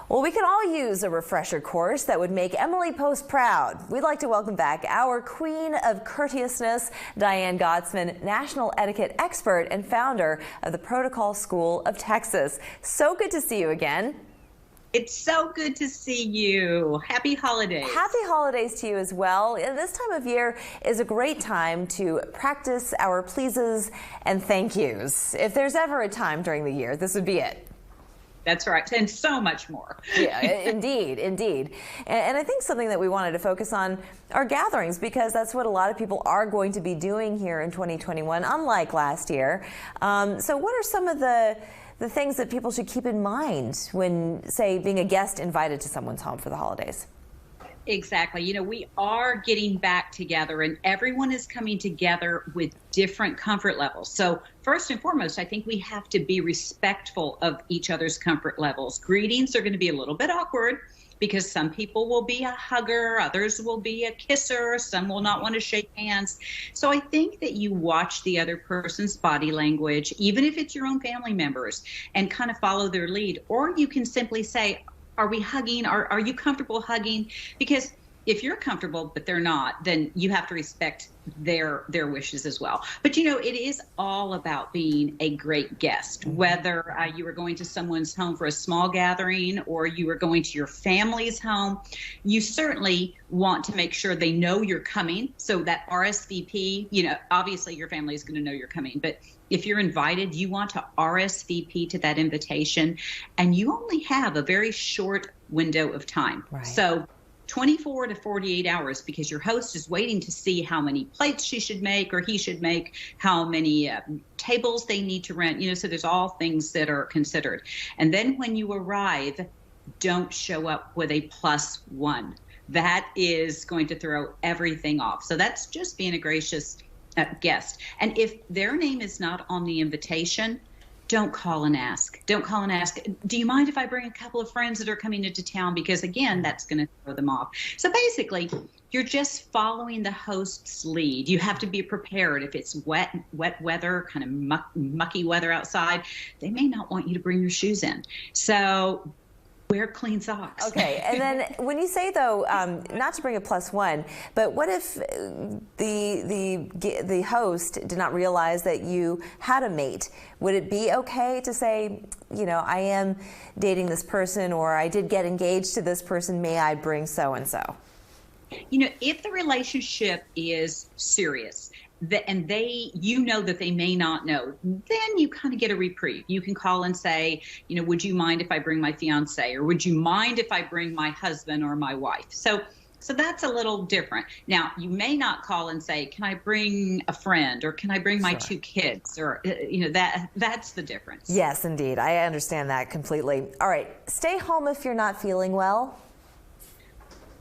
Well, we can all use a refresher course that would make Emily Post proud. We'd like to welcome back our Queen of Courteousness, Diane Gottsman, National Etiquette Expert and founder of the Protocol School of Texas. So good to see you again. It's so good to see you. Happy holidays. Happy holidays to you as well. This time of year is a great time to practice our pleases and thank yous. If there's ever a time during the year, this would be it. That's right, and so much more. Yeah, indeed, indeed. And I think something that we wanted to focus on are gatherings, because that's what a lot of people are going to be doing here in 2021, unlike last year. So what are some of the things that people should keep in mind when, say, being a guest invited to someone's home for the holidays? Exactly. You know, we are getting back together and everyone is coming together with different comfort levels. So first and foremost, I think we have to be respectful of each other's comfort levels. Greetings are going to be a little bit awkward because some people will be a hugger, others will be a kisser, some will not want to shake hands. So I think that you watch the other person's body language, even if it's your own family members, and kind of follow their lead. Or you can simply say, are we hugging? Are you comfortable hugging? Because if you're comfortable, but they're not, then you have to respect their wishes as well. But, you know, it is all about being a great guest, whether you were going to someone's home for a small gathering or you were going to your family's home. You certainly want to make sure they know you're coming. So that RSVP, you know, obviously your family is going to know you're coming, but if you're invited, you want to RSVP to that invitation, and you only have a very short window of time. Right. So 24 to 48 hours, because your host is waiting to see how many plates she should make or he should make, how many tables they need to rent, you know, so there's all things that are considered. And then when you arrive, don't show up with a +1. That is going to throw everything off. So that's just being a gracious guest. And if their name is not on the invitation, don't call and ask. Don't call and ask, do you mind if I bring a couple of friends that are coming into town? Because again, that's going to throw them off. So basically, you're just following the host's lead. You have to be prepared. If it's wet weather, kind of mucky weather outside, they may not want you to bring your shoes in. So wear clean socks. Okay, and then when you say, though, not to bring a +1, but what if the host did not realize that you had a mate? Would it be okay to say, you know, I am dating this person, or I did get engaged to this person, may I bring so-and-so? You know, if the relationship is serious, and you know that they may not know, then you kind of get a reprieve. You can call and say, you know, would you mind if I bring my fiance, or would you mind if I bring my husband or my wife? So that's a little different. Now, you may not call and say, can I bring a friend, or can I bring my 2 kids, or, you know, that's the difference. Yes, indeed. I understand that completely. All right. Stay home if you're not feeling well.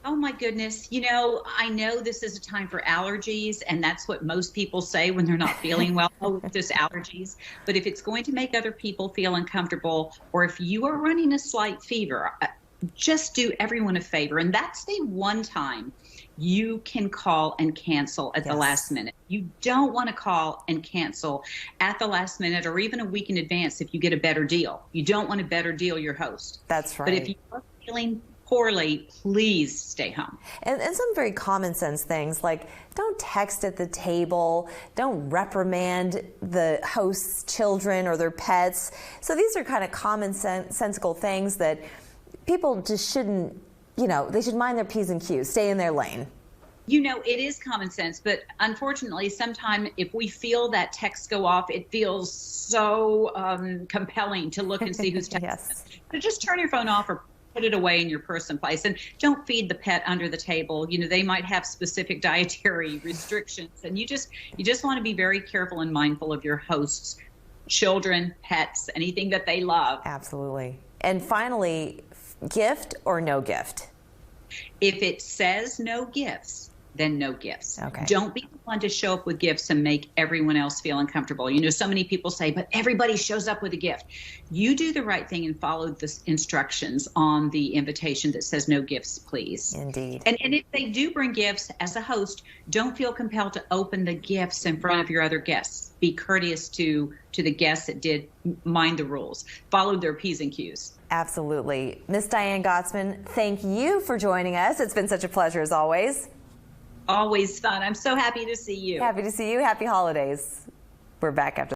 Oh my goodness. You know, I know this is a time for allergies, and that's what most people say when they're not feeling well, oh, just allergies. But if it's going to make other people feel uncomfortable, or if you are running a slight fever, just do everyone a favor. And that's the one time you can call and cancel at the last minute. You don't want to call and cancel at the last minute, or even a week in advance if you get a better deal. You don't want to better deal your host. That's right. But if you are feeling poorly, please stay home. And some very common sense things, like don't text at the table, don't reprimand the host's children or their pets. So these are kind of sensical things that people just shouldn't, you know, they should mind their P's and Q's, stay in their lane. You know, it is common sense, but unfortunately, sometimes if we feel that text go off, it feels so compelling to look and see who's texting. Yes. So just turn your phone off or put it away in your purse someplace, and don't feed the pet under the table. You know, they might have specific dietary restrictions, and you just want to be very careful and mindful of your host's children, pets, anything that they love. Absolutely. And finally, gift or no gift? If it says no gifts, then no gifts. Okay. Don't be the one to show up with gifts and make everyone else feel uncomfortable. You know, so many people say, but everybody shows up with a gift. You do the right thing and follow the instructions on the invitation that says no gifts, please. Indeed. And if they do bring gifts, as a host, don't feel compelled to open the gifts in front of your other guests. Be courteous to the guests that did mind the rules, followed their P's and Q's. Absolutely. Miss Diane Gottsman, thank you for joining us. It's been such a pleasure as always. Always fun. I'm so happy to see you. Happy to see you. Happy holidays. We're back after